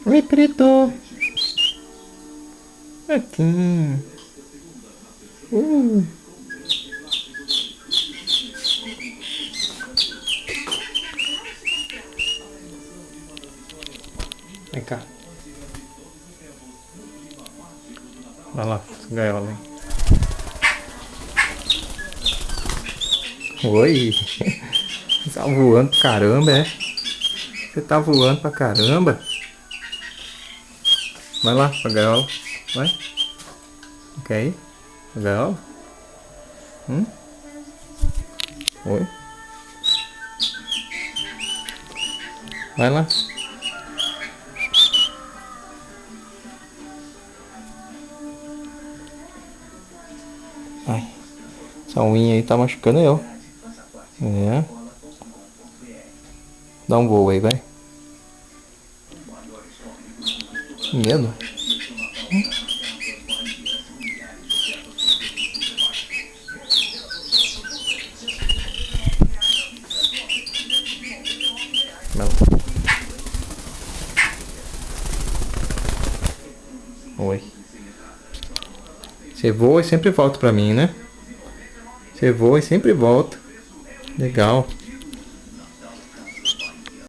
Oi, preto. Aqui. Uh. Vem cá. Vai lá, gaiola, hein? Oi. Você tá voando pra caramba, é? Você tá voando pra caramba. Vai lá pra gaiola. Vai. Quer ir? Pra gaiola? Oi. Vai lá. Ai. Essa unha aí tá machucando eu. É. Dá um voo aí, vai. Medo. Não. Oi. Você voa e sempre volta pra mim, né? Você voa e sempre volta. Legal.